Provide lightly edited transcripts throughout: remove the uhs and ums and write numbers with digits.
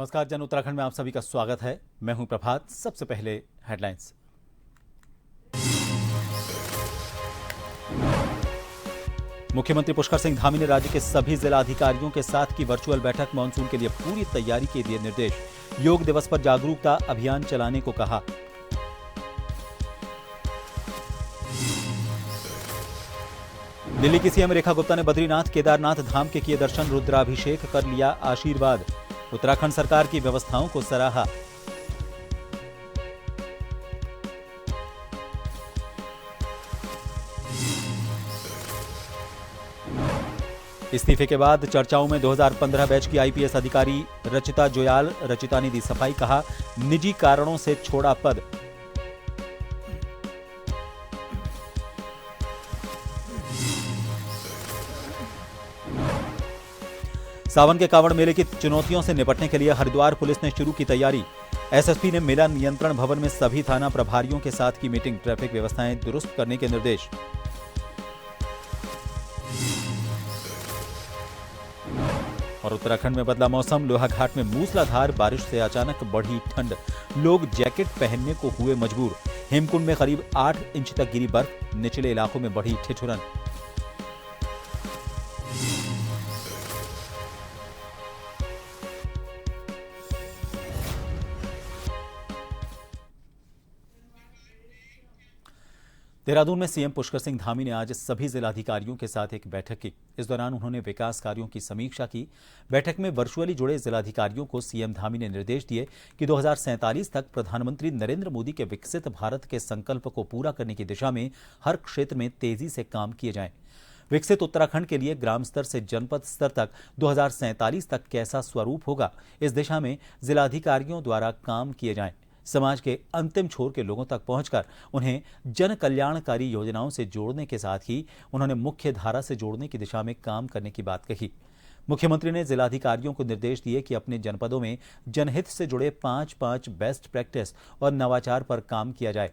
नमस्कार जन उत्तराखंड में आप सभी का स्वागत है। मैं हूं प्रभात। सबसे पहले हेडलाइंस। मुख्यमंत्री पुष्कर सिंह धामी ने राज्य के सभी जिला अधिकारियों के साथ की वर्चुअल बैठक। मानसून के लिए पूरी तैयारी के दिए निर्देश। योग दिवस पर जागरूकता अभियान चलाने को कहा। दिल्ली की सीएम रेखा गुप्ता ने बद्रीनाथ केदारनाथ धाम के किए दर्शन। रुद्राभिषेक कर लिया आशीर्वाद। उत्तराखंड सरकार की व्यवस्थाओं को सराहा। इस्तीफे के बाद चर्चाओं में 2015 बैच की आईपीएस अधिकारी रचिता जोयाल। रचिता ने दी सफाई, कहा निजी कारणों से छोड़ा पद। सावन के कांवड़ मेले की चुनौतियों से निपटने के लिए हरिद्वार पुलिस ने शुरू की तैयारी। एसएसपी ने मेला नियंत्रण भवन में सभी थाना प्रभारियों के साथ की मीटिंग। ट्रैफिक व्यवस्थाएं दुरुस्त करने के निर्देश। और उत्तराखंड में बदला मौसम। लोहाघाट में मूसलाधार बारिश से अचानक बढ़ी ठंड। लोग जैकेट पहनने को हुए मजबूर। हेमकुंड में करीब 8 इंच तक गिरी बर्फ। निचले इलाकों में बढ़ी ठिठुरन। देहरादून में सीएम पुष्कर सिंह धामी ने आज सभी जिलाधिकारियों के साथ एक बैठक की। इस दौरान उन्होंने विकास कार्यों की समीक्षा की। बैठक में वर्चुअली जुड़े जिलाधिकारियों को सीएम धामी ने निर्देश दिए कि 2047 तक प्रधानमंत्री नरेंद्र मोदी के विकसित भारत के संकल्प को पूरा करने की दिशा में हर क्षेत्र में तेजी से काम किए जाएं। विकसित उत्तराखंड के लिए ग्राम स्तर से जनपद स्तर तक 2047 तक कैसा स्वरूप होगा, इस दिशा में जिलाधिकारियों द्वारा काम किए जाएं। समाज के अंतिम छोर के लोगों तक पहुंचकर उन्हें जन कल्याणकारी योजनाओं से जोड़ने के साथ ही उन्होंने मुख्य धारा से जोड़ने की दिशा में काम करने की बात कही। मुख्यमंत्री ने जिलाधिकारियों को निर्देश दिए कि अपने जनपदों में जनहित से जुड़े 5 बेस्ट प्रैक्टिस और नवाचार पर काम किया जाए।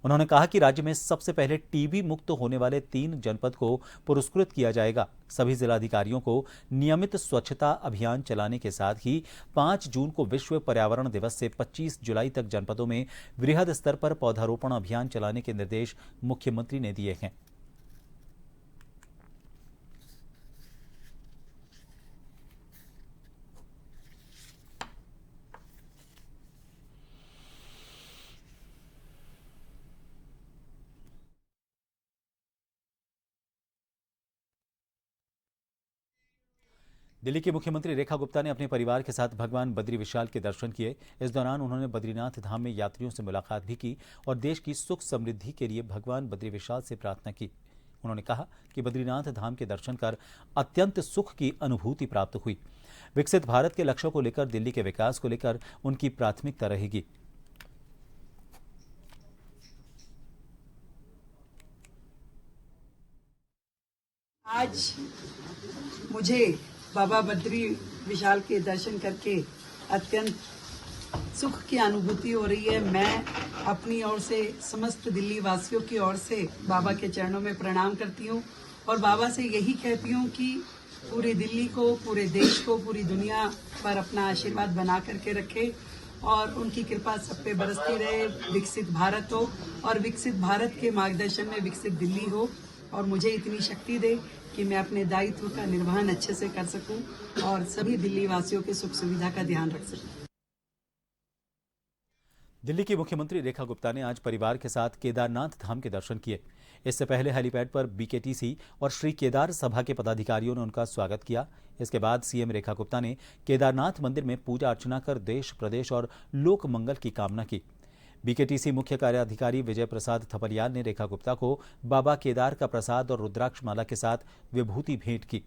उन्होंने कहा कि राज्य में सबसे पहले टीबी मुक्त होने वाले 3 जनपद को पुरस्कृत किया जाएगा। सभी जिलाधिकारियों को नियमित स्वच्छता अभियान चलाने के साथ ही 5 जून को विश्व पर्यावरण दिवस से 25 जुलाई तक जनपदों में वृहद स्तर पर पौधारोपण अभियान चलाने के निर्देश मुख्यमंत्री ने दिए हैं। दिल्ली की मुख्यमंत्री रेखा गुप्ता ने अपने परिवार के साथ भगवान बद्री विशाल के दर्शन किए। इस दौरान उन्होंने बद्रीनाथ धाम में यात्रियों से मुलाकात भी की और देश की सुख समृद्धि के लिए भगवान बद्री विशाल से प्रार्थना की। उन्होंने कहा कि बद्रीनाथ धाम के दर्शन कर अत्यंत सुख की अनुभूति प्राप्त हुई। विकसित भारत के लक्ष्यों को लेकर दिल्ली के विकास को लेकर उनकी प्राथमिकता रहेगी। आज मुझे बाबा बद्री विशाल के दर्शन करके अत्यंत सुख की अनुभूति हो रही है। मैं अपनी ओर से समस्त दिल्ली वासियों की ओर से बाबा के चरणों में प्रणाम करती हूँ और बाबा से यही कहती हूँ कि पूरी दिल्ली को, पूरे देश को, पूरी दुनिया पर अपना आशीर्वाद बना करके रखे और उनकी कृपा सब पे बरसती रहे। विकसित भारत हो और विकसित भारत के मार्गदर्शन में विकसित दिल्ली हो और मुझे इतनी शक्ति दे कि मैं अपने दायित्व का निर्वहन अच्छे से कर सकूं और सभी दिल्ली वासियों के सुख सुविधा का ध्यान रख सकूं। दिल्ली की मुख्यमंत्री रेखा गुप्ता ने आज परिवार के साथ केदारनाथ धाम के दर्शन किए। इससे पहले हेलीपैड पर बीकेटीसी और श्री केदार सभा के पदाधिकारियों ने उनका स्वागत किया। इसके बाद सीएम रेखा गुप्ता ने केदारनाथ मंदिर में पूजा अर्चना कर देश, प्रदेश और लोक मंगल की कामना की। बीकेटीसी मुख्य कार्याधिकारी विजय प्रसाद थपलियाल ने रेखा गुप्ता को बाबा केदार का प्रसाद और रुद्राक्ष माला के साथ विभूति भेंट की।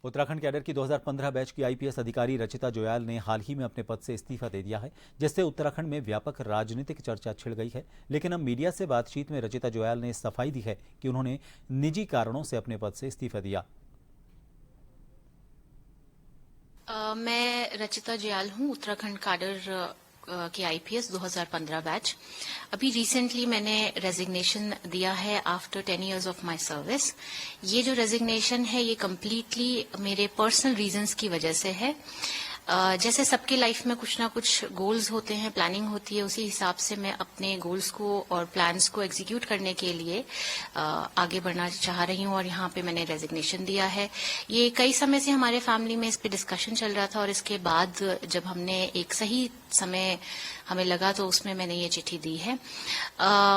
उत्तराखंड कैडर की 2015 बैच की आईपीएस अधिकारी रचिता जोयाल ने हाल ही में अपने पद से इस्तीफा दे दिया है, जिससे उत्तराखंड में व्यापक राजनीतिक चर्चा छिड़ गई है। लेकिन अब मीडिया से बातचीत में रचिता जोयाल ने सफाई दी है कि उन्होंने निजी कारणों से अपने पद से इस्तीफा दिया। मैं रचिता जोयाल हूँ, उत्तराखंड कैडर के आईपीएस 2015 बैच। अभी रिसेंटली मैंने रेजिग्नेशन दिया है after 10 years of my service. ये जो रेजिग्नेशन है ये कम्प्लीटली मेरे पर्सनल रीजंस की वजह से है। जैसे सबके लाइफ में कुछ ना कुछ गोल्स होते हैं, प्लानिंग होती है, उसी हिसाब से मैं अपने गोल्स को और प्लान्स को एग्जीक्यूट करने के लिए आगे बढ़ना चाह रही हूं और यहाँ पे मैंने रेजिग्नेशन दिया है। ये कई समय से हमारे फैमिली में इस पे डिस्कशन चल रहा था और इसके बाद जब हमने एक सही समय हमें लगा तो उसमें मैंने ये चिट्ठी दी है।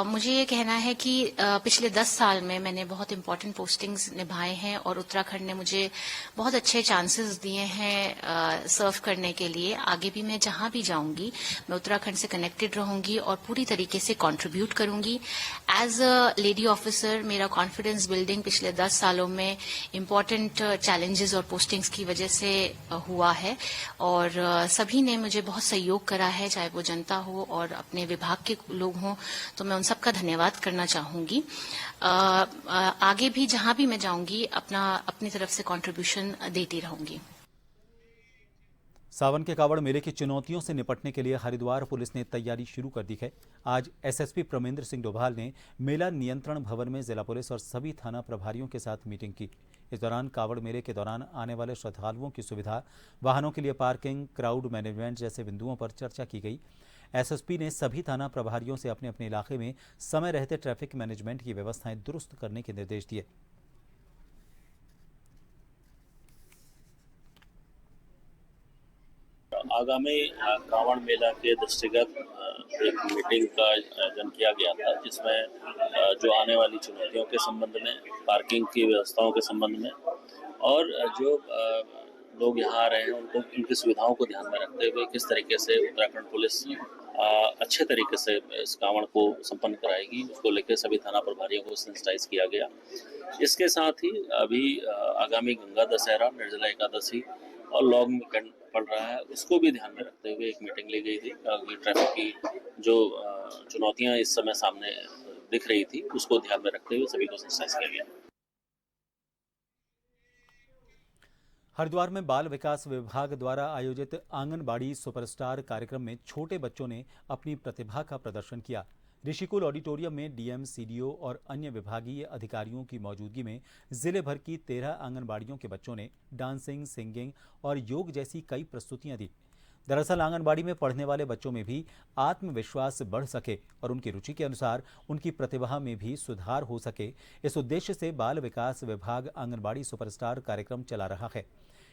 मुझे ये कहना है कि पिछले 10 साल में मैंने बहुत इंपॉर्टेंट पोस्टिंग्स निभाए हैं और उत्तराखंड ने मुझे बहुत अच्छे चांसेस दिए हैं सर्व करने के लिए। आगे भी मैं जहां भी जाऊंगी मैं उत्तराखंड से कनेक्टेड रहूंगी और पूरी तरीके से कंट्रीब्यूट करूंगी। एज अ लेडी ऑफिसर मेरा कॉन्फिडेंस बिल्डिंग पिछले 10 सालों में इंपॉर्टेंट चैलेंजेस और पोस्टिंग्स की वजह से हुआ है और सभी ने मुझे बहुत सहयोग करा है, चाहे वो जनता हो और अपने विभाग के लोग हों, तो मैं उन सबका धन्यवाद करना चाहूंगी। आगे भी जहां भी मैं जाऊंगी अपनी तरफ से कंट्रीब्यूशन देती रहूंगी। सावन के कावड़ मेले की चुनौतियों से निपटने के लिए हरिद्वार पुलिस ने तैयारी शुरू कर दी है। आज एसएसपी प्रमेंद्र सिंह डोभाल ने मेला नियंत्रण भवन में जिला पुलिस और सभी थाना प्रभारियों के साथ मीटिंग की। इस दौरान कावड़ मेले के दौरान आने वाले श्रद्धालुओं की सुविधा, वाहनों के लिए पार्किंग, क्राउड मैनेजमेंट जैसे बिंदुओं पर चर्चा की गई। एसएसपी ने सभी थाना प्रभारियों से अपने अपने इलाके में समय रहते ट्रैफिक मैनेजमेंट की व्यवस्थाएं दुरुस्त करने के निर्देश दिए। आगामी कांवड़ मेला के दृष्टिगत एक मीटिंग का आयोजन किया गया था, जिसमें जो आने वाली चुनौतियों के संबंध में, पार्किंग की व्यवस्थाओं के संबंध में और जो लोग यहाँ आ रहे हैं उनको उनकी सुविधाओं को ध्यान में रखते हुए किस तरीके से उत्तराखंड पुलिस अच्छे तरीके से इस कांवड़ को संपन्न कराएगी, उसको लेकर सभी थाना प्रभारियों को सेंसिटाइज किया गया। इसके साथ ही अभी आगामी गंगा दशहरा, निर्जला एकादशी और लॉन्ग वीकेंड पड़ रहा है, उसको भी ध्यान में रखते हुए एक मीटिंग ली गई थी। ट्रैफिक की जो चुनौतियां इस समय सामने दिख रही थी, उसको ध्यान में रखते हुए सभी को सेंसिटाइज किया गया। हरिद्वार में बाल विकास विभाग द्वारा आयोजित आंगनबाड़ी सुपरस्टार कार्यक्रम में छोटे बच्चों ने अपनी प्रतिभा का प्रदर्शन किया। ऋषिकुल ऑडिटोरियम में डीएम, सीडीओ और अन्य विभागीय अधिकारियों की मौजूदगी में जिले भर की 13 आंगनबाड़ियों के बच्चों ने डांसिंग, सिंगिंग और योग जैसी कई प्रस्तुतियां दी। दरअसल आंगनबाड़ी में पढ़ने वाले बच्चों में भी आत्मविश्वास बढ़ सके और उनकी रुचि के अनुसार उनकी प्रतिभा में भी सुधार हो सके, इस उद्देश्य से बाल विकास विभाग आंगनबाड़ी सुपरस्टार कार्यक्रम चला रहा है।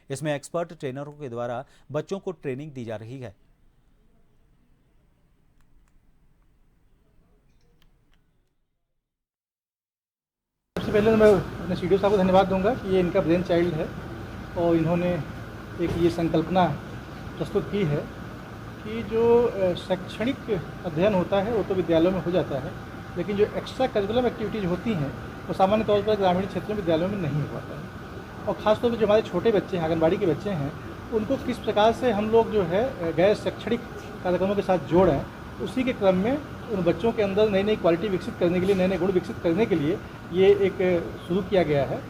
इसमें एक्सपर्ट ट्रेनरों के द्वारा बच्चों को ट्रेनिंग दी जा रही है। सबसे पहले तो मैं अपने सीडीओ साहब को धन्यवाद दूंगा कि ये इनका ब्रेन चाइल्ड है और इन्होंने एक ये संकल्पना प्रस्तुत की है कि जो शैक्षणिक अध्ययन होता है वो तो विद्यालयों में हो जाता है, लेकिन जो एक्स्ट्रा करिकुलम एक्टिविटीज़ होती हैं वो सामान्य तौर पर ग्रामीण क्षेत्रों में विद्यालयों में नहीं हो पाता है। और ख़ासतौर पर जो हमारे छोटे बच्चे हैं, आंगनबाड़ी के बच्चे हैं, उनको किस प्रकार से हम लोग जो है गैर शैक्षणिक कार्यक्रमों के साथ जोड़ें, उसी के क्रम में उन बच्चों के अंदर नई नई क्वालिटी विकसित करने के लिए, नए नए गुण विकसित करने के लिए ये एक शुरू किया गया है।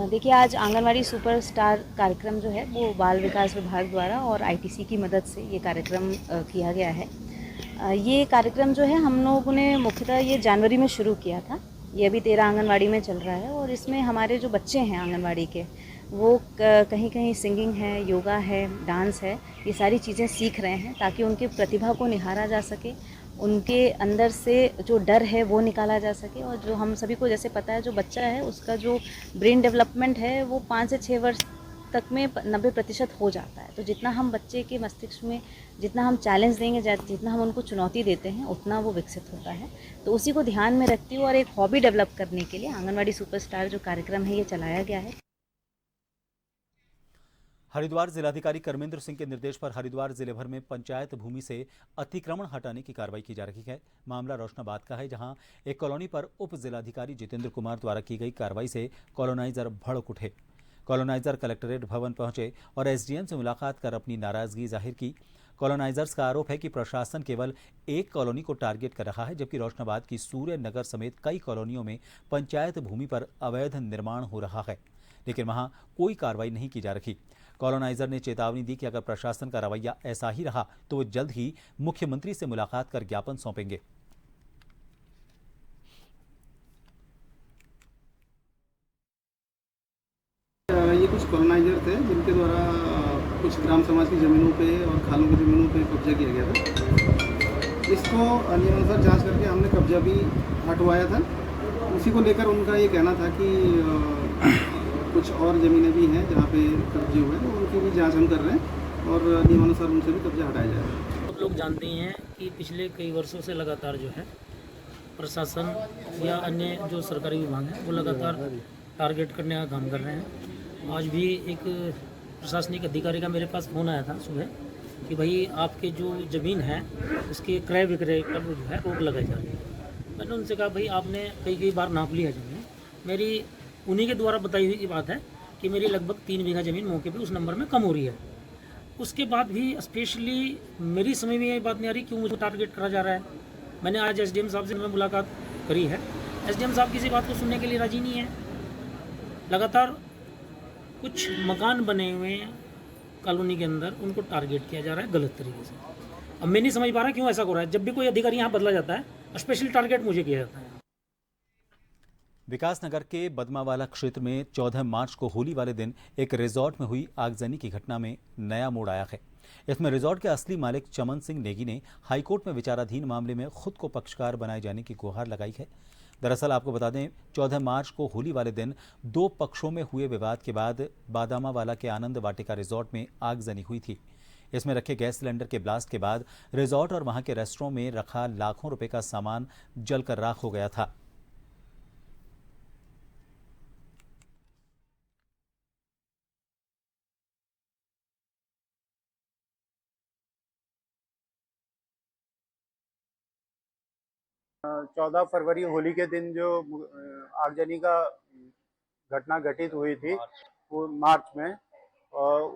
देखिए, आज आंगनवाड़ी सुपरस्टार कार्यक्रम जो है वो बाल विकास विभाग द्वारा और आईटीसी की मदद से ये कार्यक्रम किया गया है। ये कार्यक्रम जो है हम लोगों ने मुख्यतः ये जनवरी में शुरू किया था। ये अभी 13 आंगनवाड़ी में चल रहा है और इसमें हमारे जो बच्चे हैं आंगनवाड़ी के, वो कहीं कहीं सिंगिंग है, योगा है, डांस है, ये सारी चीज़ें सीख रहे हैं ताकि उनकी प्रतिभा को निखारा जा सके, उनके अंदर से जो डर है वो निकाला जा सके। और जो हम सभी को जैसे पता है, जो बच्चा है उसका जो ब्रेन डेवलपमेंट है वो 5 से 6 वर्ष तक में 90% हो जाता है। तो जितना हम बच्चे के मस्तिष्क में जितना हम चैलेंज देंगे, जितना हम उनको चुनौती देते हैं, उतना वो विकसित होता है। तो उसी को ध्यान में रखती हुए और एक हॉबी डेवलप करने के लिए आंगनवाड़ी सुपरस्टार जो कार्यक्रम है ये चलाया गया है। हरिद्वार जिलाधिकारी कर्मेंद्र सिंह के निर्देश पर हरिद्वार जिले भर में पंचायत भूमि से अतिक्रमण हटाने की कार्रवाई की जा रही है। मामला रोशनाबाद का है, जहां एक कॉलोनी पर उप जिलाधिकारी जितेंद्र कुमार द्वारा की गई कार्रवाई से कॉलोनाइजर भड़क उठे। कॉलोनाइजर कलेक्ट्रेट भवन पहुंचे और एसडीएम से मुलाकात कर अपनी नाराजगी जाहिर की। कॉलोनाइजर्स का आरोप है कि प्रशासन केवल एक कॉलोनी को टारगेट कर रहा है, जबकि रोशनाबाद की सूर्य नगर समेत कई कॉलोनियों में पंचायत भूमि पर अवैध निर्माण हो रहा है, लेकिन वहां कोई कार्रवाई नहीं की जा रही। कॉलोनाइजर ने चेतावनी दी कि अगर प्रशासन का रवैया ऐसा ही रहा तो वो जल्द ही मुख्यमंत्री से मुलाकात कर ज्ञापन सौंपेंगे। ये कुछ कॉलोनाइजर थे जिनके द्वारा कुछ ग्राम समाज की ज़मीनों पे और खालों की ज़मीनों पे कब्जा किया गया था। इसको नियमानुसार जांच करके हमने कब्जा भी हटवाया था। उसी को लेकर उनका ये कहना था कि कुछ और ज़मीनें भी हैं जहाँ पे कब्जे हुए हैं, तो उनकी भी जांच हम कर रहे हैं और नियमानुसार उनसे भी कब्जा हटाया जाएगा। आप लोग जानते ही हैं कि पिछले कई वर्षों से लगातार जो है प्रशासन या अन्य जो सरकारी विभाग हैं वो लगातार टारगेट करने का काम कर रहे हैं। आज भी एक प्रशासनिक अधिकारी का मेरे पास फ़ोन आया था सुबह कि भाई आपके जो ज़मीन है उसके क्रय विक्रय पर जो है रोक लगाई जा रही है। मैंने उनसे कहा भाई आपने कई बार नाप लिया ज़मीन, मेरी उन्हीं के द्वारा बताई हुई बात है कि मेरी लगभग 3 बीघा ज़मीन मौके पे उस नंबर में कम हो रही है। उसके बाद भी स्पेशली मेरी समझ में ये बात नहीं आ रही क्यों मुझे टारगेट करा जा रहा है। मैंने आज एसडीएम साहब से मुलाकात करी है, एसडीएम साहब किसी बात को सुनने के लिए राजी नहीं है। लगातार कुछ मकान बने हुए हैं कॉलोनी के अंदर, उनको टारगेट किया जा रहा है गलत तरीके से। अब मैं नहीं समझ पा रहा क्यों ऐसा हो रहा है। जब भी कोई अधिकारी यहाँ बदला जाता है स्पेशल टारगेट मुझे किया जाता है। विकासनगर के बदमावाला क्षेत्र में 14 मार्च को होली वाले दिन एक रिजॉर्ट में हुई आगजनी की घटना में नया मोड़ आया है। इसमें रिजॉर्ट के असली मालिक चमन सिंह नेगी ने हाईकोर्ट में विचाराधीन मामले में खुद को पक्षकार बनाए जाने की गुहार लगाई है। दरअसल आपको बता दें 14 मार्च को होली वाले दिन 2 पक्षों में हुए विवाद के बाद बादामावाला के आनंद वाटिका रिजॉर्ट में आगजनी हुई थी। इसमें रखे गैस सिलेंडर के ब्लास्ट के बाद रिजॉर्ट और वहां के रेस्टोरेंट में रखा लाखों रुपए का सामान जलकर राख हो गया था। चौदह फरवरी होली के दिन जो आगजनी का घटना घटित हुई थी वो मार्च में,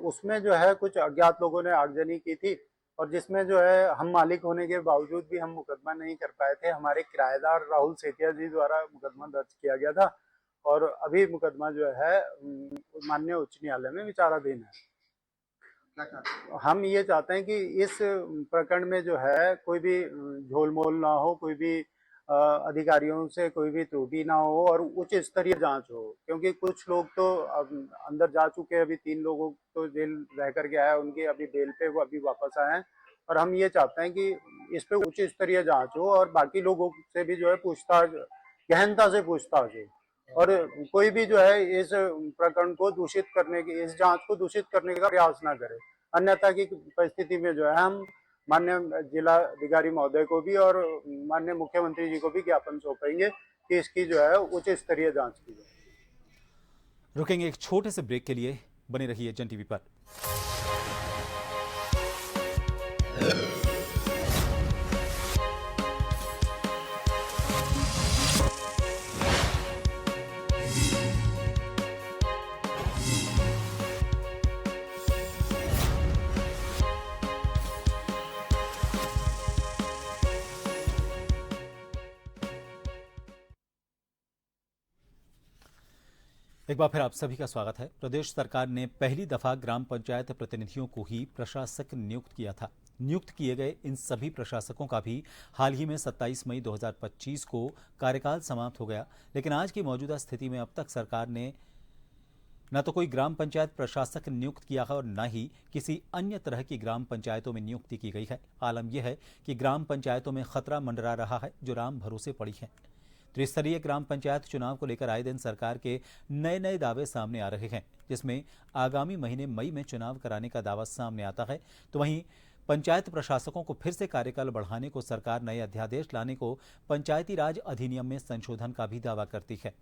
उसमें जो है कुछ अज्ञात लोगों ने आगजनी की थी और जिसमें जो है हम मालिक होने के बावजूद भी हम मुकदमा नहीं कर पाए थे। हमारे किराएदार राहुल सेठिया जी द्वारा मुकदमा दर्ज किया गया था और अभी मुकदमा जो है माननीय उच्च न्यायालय में विचाराधीन है। हम ये चाहते हैं कि इस प्रकरण में जो है कोई भी झोलमोल ना हो, कोई भी अधिकारियों से कोई भी त्रुटि ना हो और उच्च स्तरीय जांच हो, क्योंकि कुछ लोग तो अंदर जा चुके हैं। अभी 3 लोगों तो जेल रह कर के आए, उनकी अभी बेल पे वो अभी वापस आए हैं और हम ये चाहते हैं कि इस पे उच्च स्तरीय जांच हो और बाकी लोगों से भी जो है पूछताछ, गहनता से पूछताछ हो और कोई भी जो है इस प्रकरण को दूषित करने की, इस जांच को दूषित करने का प्रयास ना करे। अन्यथा की परिस्थिति में जो है हम माननीय जिला अधिकारी महोदय को भी और माननीय मुख्यमंत्री जी को भी ज्ञापन सौंपेंगे कि इसकी जो है उच्च स्तरीय जांच की जाए। रुकेंगे एक छोटे से ब्रेक के लिए, बने रहिए जन टीवी पर। एक बार फिर आप सभी का स्वागत है। प्रदेश सरकार ने पहली दफा ग्राम पंचायत प्रतिनिधियों को ही प्रशासक नियुक्त किया था। नियुक्त किए गए इन सभी प्रशासकों का भी हाल ही में 27 मई 2025 को कार्यकाल समाप्त हो गया, लेकिन आज की मौजूदा स्थिति में अब तक सरकार ने न तो कोई ग्राम पंचायत प्रशासक नियुक्त किया है और न ही किसी अन्य तरह की ग्राम पंचायतों में नियुक्ति की गई है। आलम यह है कि ग्राम पंचायतों में खतरा मंडरा रहा है जो राम भरोसे पड़ी है। त्रिस्तरीय ग्राम पंचायत चुनाव को लेकर आए दिन सरकार के नए नए दावे सामने आ रहे हैं, जिसमें आगामी महीने मई में चुनाव कराने का दावा सामने आता है, तो वहीं पंचायत प्रशासकों को फिर से कार्यकाल बढ़ाने को सरकार नए अध्यादेश लाने को पंचायती राज अधिनियम में संशोधन का भी दावा करती है।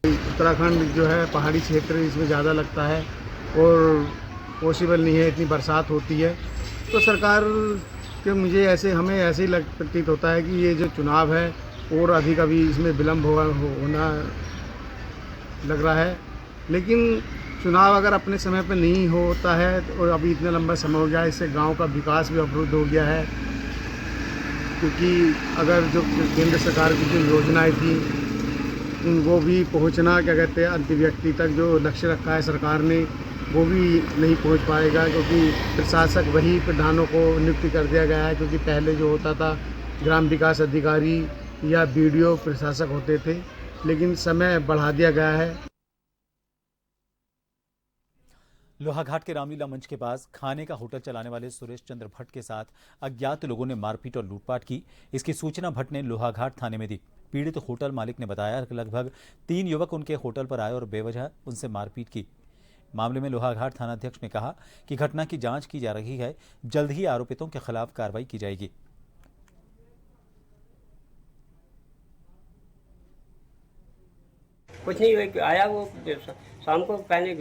उत्तराखंड जो है पहाड़ी क्षेत्र, इसमें ज़्यादा लगता है और पॉसिबल नहीं है, इतनी बरसात होती है, तो सरकार के मुझे हमें ऐसे ही प्रतीत होता है कि ये जो चुनाव है और अधिक अभी इसमें विलम्ब होना लग रहा है। लेकिन चुनाव अगर अपने समय पर नहीं होता है और अभी इतना लंबा समय हो गया है, इससे गांव का विकास भी अवरुद्ध हो गया है, क्योंकि अगर जो केंद्र सरकार की जो योजनाएं थी वो भी पहुंचना, क्या कहते हैं, अंतिम व्यक्ति तक जो लक्ष्य रखा है सरकार ने वो भी नहीं पहुंच पाएगा, क्योंकि प्रशासक वही प्रधानों को नियुक्त कर दिया गया है। क्योंकि पहले जो होता था ग्राम विकास अधिकारी या बीडीओ प्रशासक होते थे, लेकिन समय बढ़ा दिया गया है। लोहाघाट के रामलीला मंच के पास खाने का होटल चलाने वाले सुरेश चंद्र भट्ट के साथ अज्ञात लोगों ने मारपीट और लूटपाट की। इसकी सूचना भट्ट ने लोहाघाट थाने में दी। पीड़ित होटल मालिक ने बताया कि लगभग 3 युवक उनके होटल पर आए और बेवजह उनसे मारपीट की। मामले में लोहाघाट थानाध्यक्ष ने कहा कि घटना की जांच की जा रही है, जल्द ही आरोपितों के खिलाफ कार्रवाई की जाएगी। कुछ नहीं, आया वो शाम को पहले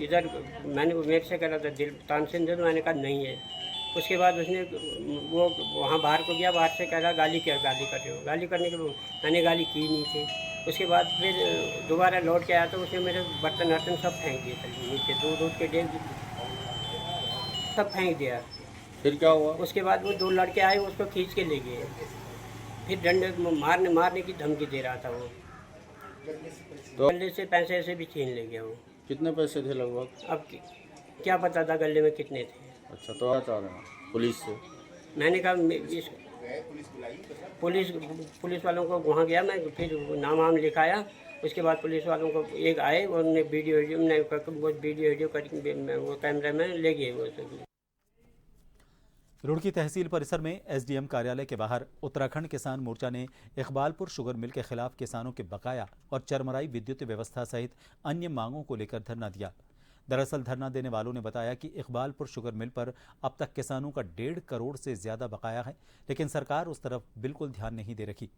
इधर मैंने मेरे से कह रहा था दिल तानसेन दे, तो मैंने कहा नहीं है। उसके बाद उसने वो वहाँ बाहर को गया, बाहर से कह रहा गाली कर रहे हो। गाली करने के बाद मैंने गाली की नहीं थी। उसके बाद फिर दोबारा लौट के आया तो उसने मेरे बर्तन वर्तन सब फेंक दिए नीचे, दूध के डेग सब फेंक दिया। फिर क्या हुआ? उसके बाद वो 2 लड़के आए, उसको खींच के ले गए। फिर डंडे मारने की धमकी दे रहा था वो। तो गले से पैसे ऐसे भी छीन ले गया वो। कितने पैसे थे लगभग? अब क्या पता था गले में कितने थे। अच्छा, तो क्या चाह रहे हैं पुलिस से? मैंने कहा पुलिस वालों को वहाँ गया मैं, फिर नाम लिखाया। उसके बाद पुलिस वालों को एक आए, उन्होंने वीडियो वो कैमरे में ले गए वो सब। रुड़की तहसील परिसर में एसडीएम कार्यालय के बाहर उत्तराखंड किसान मोर्चा ने इकबालपुर शुगर मिल के खिलाफ किसानों के बकाया और चरमराई विद्युत व्यवस्था सहित अन्य मांगों को लेकर धरना दिया। दरअसल धरना देने वालों ने बताया कि इकबालपुर शुगर मिल पर अब तक किसानों का 1.5 करोड़ से ज्यादा बकाया है, लेकिन सरकार उस तरफ बिल्कुल ध्यान नहीं दे रही।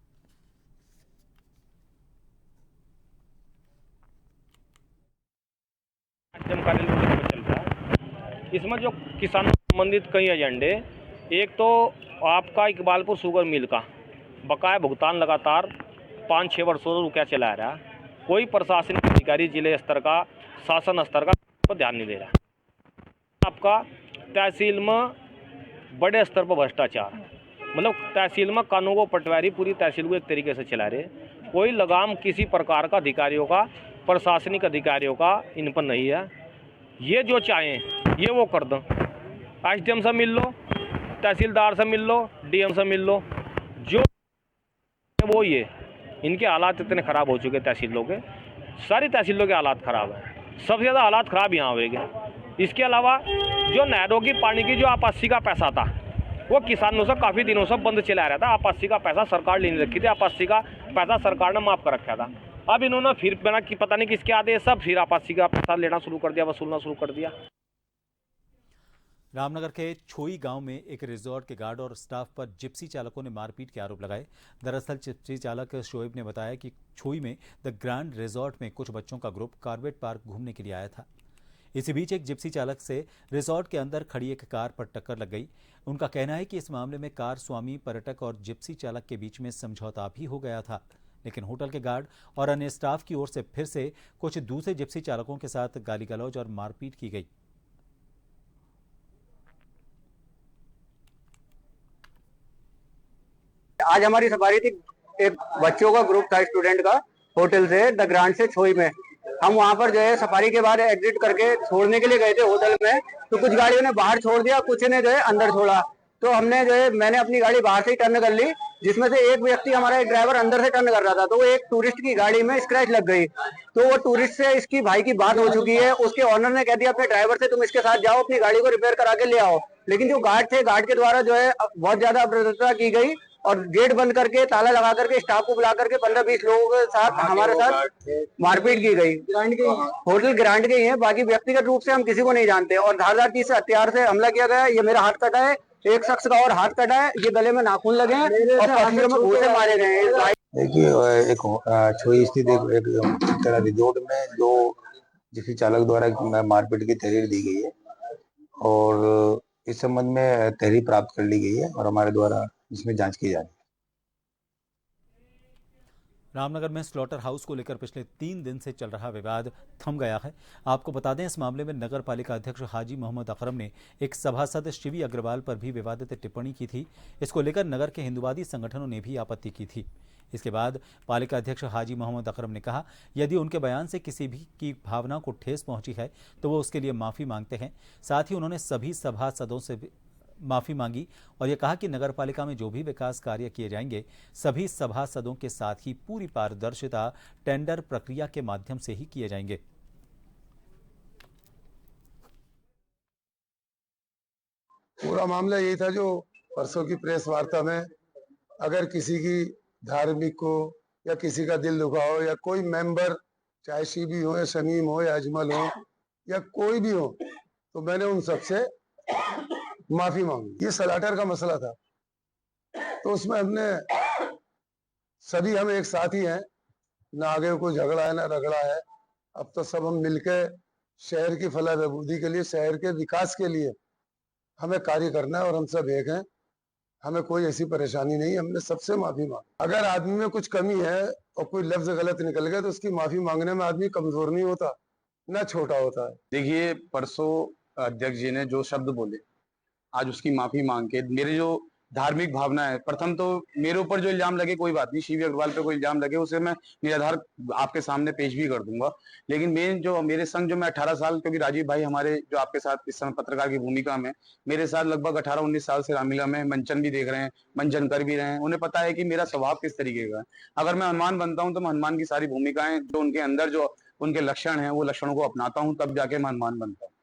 इसमें जो किसानों से संबंधित कई एजेंडे, एक तो आपका इकबालपुर शुगर मिल का बकाया भुगतान लगातार 5-6 वर्षों से रुका चला रहा है। कोई प्रशासनिक अधिकारी जिले स्तर का, शासन स्तर का पर ध्यान नहीं दे रहा। आपका तहसील में बड़े स्तर पर भ्रष्टाचार, मतलब तहसील में कानून को पटवारी पूरी तहसील को एक तरीके से चला रहे। कोई लगाम किसी प्रकार का अधिकारियों का, प्रशासनिक अधिकारियों का इन पर नहीं है। ये जो चाहें ये वो कर दो। एसडीएम से मिल लो, तहसीलदार से मिल लो, डीएम से मिल लो, जो वो ये इनके हालात इतने ख़राब हो चुके तहसीलों के, सारी तहसीलों के हालात ख़राब है। सबसे ज़्यादा हालात ख़राब यहाँ होंगे। इसके अलावा जो नहरों की पानी की जो आपासी का पैसा था, वो किसानों से काफ़ी दिनों से बंद चला रहा था। आपासी का पैसा सरकार ले नहीं रखी थी, आपासी का पैसा सरकार ने माफ़ कर रखा था। अब इन्होंने फिर बिना कि पता नहीं किसके आदेश सब फिर आपासी का पैसा लेना शुरू कर दिया, वसूलना शुरू कर दिया। रामनगर के छोई गांव में एक रिजॉर्ट के गार्ड और स्टाफ पर जिप्सी चालकों ने मारपीट के आरोप लगाए। दरअसल जिप्सी चालक शोएब ने बताया कि छोई में द ग्रैंड रिजॉर्ट में कुछ बच्चों का ग्रुप कॉर्बेट पार्क घूमने के लिए आया था। इसी बीच एक जिप्सी चालक से रिजॉर्ट के अंदर खड़ी एक कार पर टक्कर लग गई। उनका कहना है कि इस मामले में कार स्वामी, पर्यटक और जिप्सी चालक के बीच में समझौता भी हो गया था, लेकिन होटल के गार्ड और अन्य स्टाफ की ओर से फिर से कुछ दूसरे जिप्सी चालकों के साथ गाली गलौज और मारपीट की गई। आज हमारी सफारी थी, एक बच्चों का ग्रुप था स्टूडेंट का, होटल से द ग्रांड से छोई में। हम वहाँ पर जो है सफारी के बाद एग्जिट करके छोड़ने के लिए गए थे होटल में, तो कुछ गाड़ियों ने बाहर छोड़ दिया, कुछ ने जो है अंदर छोड़ा। तो हमने जो है मैंने अपनी गाड़ी बाहर से ही टर्न कर ली, जिसमें से एक व्यक्ति हमारा एक ड्राइवर अंदर से टर्न कर रहा था, तो वो एक टूरिस्ट की गाड़ी में स्क्रैच लग गई। तो वो टूरिस्ट से इसकी भाई की बात हो चुकी है, उसके ऑनर ने कह दिया अपने ड्राइवर से तुम इसके साथ जाओ, अपनी गाड़ी को रिपेयर करा के ले आओ। लेकिन जो गार्ड थे, गार्ड के द्वारा जो है बहुत ज्यादा अभद्रता की गई और गेट बंद करके ताला लगा करके स्टाफ को बुला करके 15-20 लोगों के साथ हमारे साथ मारपीट की गई। होटल ग्रांड के ही है, बाकी व्यक्तिगत रूप से हम किसी को नहीं जानते। और धारदार चीज से हथियार से हमला किया गया। ये मेरा हाथ कटा है, एक शख्स का और हाथ कटा है, ये गले में नाखून लगे हैं और पसीने में घूंसे मारे गए हैं। देखिए, एक छोई स्थित एक रिजोर्ट में दो जिस चालक द्वारा मारपीट की तहरीर दी गई है और इस संबंध में तहरीर प्राप्त कर ली गई है और हमारे द्वारा इसमें जांच की जा रही है। रामनगर में स्लॉटर हाउस को लेकर पिछले 3 दिन से चल रहा विवाद थम गया है। आपको बता दें, इस मामले में नगर पालिका अध्यक्ष हाजी मोहम्मद अकरम ने एक सभासद शिवी अग्रवाल पर भी विवादित टिप्पणी की थी। इसको लेकर नगर के हिंदुवादी संगठनों ने भी आपत्ति की थी। इसके बाद पालिका अध्यक्ष हाजी मोहम्मद अकरम ने कहा, यदि उनके बयान से किसी भी की भावना को ठेस पहुंची है तो वो उसके लिए माफी मांगते हैं। साथ ही उन्होंने सभी सभासदों से माफी मांगी और यह कहा कि नगर पालिका में जो भी विकास कार्य किए जाएंगे सभी सभासदों के साथ ही पूरी पारदर्शिता टेंडर प्रक्रिया के माध्यम से ही किए जाएंगे। पूरा मामला यही था जो परसों की प्रेस वार्ता में, अगर किसी की धार्मिक को या किसी का दिल दुखा हो या कोई मेंबर चाहे शिवी हो या शमीम हो या अजमल हो या कोई भी हो, तो मैंने उन सबसे माफी मांगी। ये सलाटर का मसला था, तो उसमें हमने सभी हम एक साथ ही हैं, ना आगे कोई झगड़ा है ना रगड़ा है। अब तो सब हम मिलकर शहर की फलाह बहबूदी के लिए, शहर के विकास के लिए हमें कार्य करना है और हम सब एक हैं। हमें कोई ऐसी परेशानी नहीं, हमने सबसे माफी मांगी। अगर आदमी में कुछ कमी है और कोई लफ्ज गलत निकल गया तो उसकी माफी मांगने में आदमी कमजोर नहीं होता, ना छोटा होता है। देखिए, परसों अध्यक्ष जी ने जो शब्द बोले, आज उसकी माफी मांग के मेरे जो धार्मिक भावना है, प्रथम तो मेरे ऊपर जो इल्जाम लगे कोई बात नहीं, शिवी अग्रवाल पे कोई इल्जाम लगे उसे मैं निराधार आपके सामने पेश भी कर दूंगा। लेकिन मेरे संग जो मैं 18 साल, क्योंकि राजीव भाई हमारे जो आपके साथ इस समय पत्रकार की भूमिका में मेरे साथ लगभग 18-19 साल से रामलीला में मंचन भी देख रहे हैं, मंचन कर भी रहे हैं, उन्हें पता है कि मेरा स्वभाव किस तरीके का है। अगर मैं हनुमान बनता हूँ तो मैं हनुमान की सारी भूमिकाएं जो उनके अंदर जो उनके लक्षण है वो लक्षणों को अपनाता हूँ, तब जाके मैं हनुमान बनता हूँ।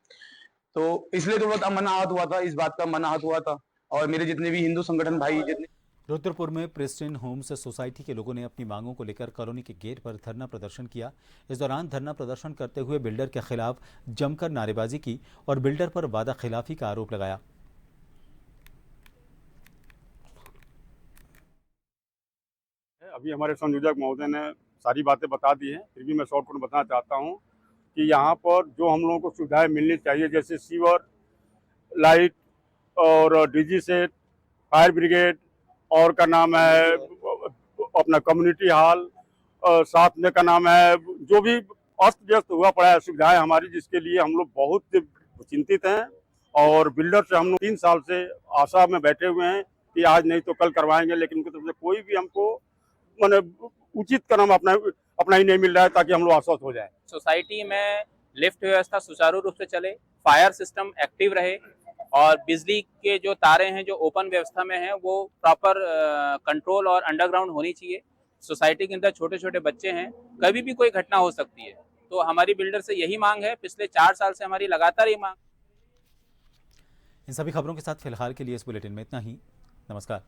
तो इसलिए तो बहुत मन आहत हुआ था, इस बात का मन आहत हुआ था। और मेरे जितने भी हिंदू संगठन भाई जितने रुद्रपुर में प्रिस्टिन होम्स सोसाइटी के लोगों ने अपनी मांगों को लेकर कॉलोनी के गेट पर धरना प्रदर्शन किया। इस दौरान धरना प्रदर्शन करते हुए बिल्डर के खिलाफ जमकर नारेबाजी की और बिल्डर पर वादा खिलाफी का आरोप लगाया। अभी हमारे संयोजक महोदय ने सारी बातें बता दी हैं, फिर भी मैं शॉर्ट में बताना चाहता हूँ कि यहाँ पर जो हम लोगों को सुविधाएं मिलनी चाहिए, जैसे सीवर, लाइट और डीजी सेट, फायर ब्रिगेड और का नाम है अपना कम्युनिटी हॉल, साथ में का नाम है जो भी अस्त व्यस्त हुआ पड़ा है सुविधाएं हमारी, जिसके लिए हम लोग बहुत चिंतित हैं। और बिल्डर से हम लोग 3 साल से आशा में बैठे हुए हैं कि आज नहीं तो कल करवाएंगे, लेकिन उनकी तरफ से कोई भी हमको माने उचित कदम अपना ही नहीं मिल रहा है ताकि हम लोग आश्वस्त हो जाए। सोसाइटी में लिफ्ट व्यवस्था सुचारू रूप से चले, फायर सिस्टम एक्टिव रहे और बिजली के जो तारे हैं जो ओपन व्यवस्था में हैं वो प्रॉपर कंट्रोल और अंडरग्राउंड होनी चाहिए। सोसाइटी के अंदर छोटे छोटे बच्चे हैं, कभी भी कोई घटना हो सकती है, तो हमारी बिल्डर से यही मांग है। पिछले 4 साल से हमारी लगातार ये मांग। इन सभी खबरों के साथ फिलहाल के लिए इस बुलेटिन में इतना ही। नमस्कार।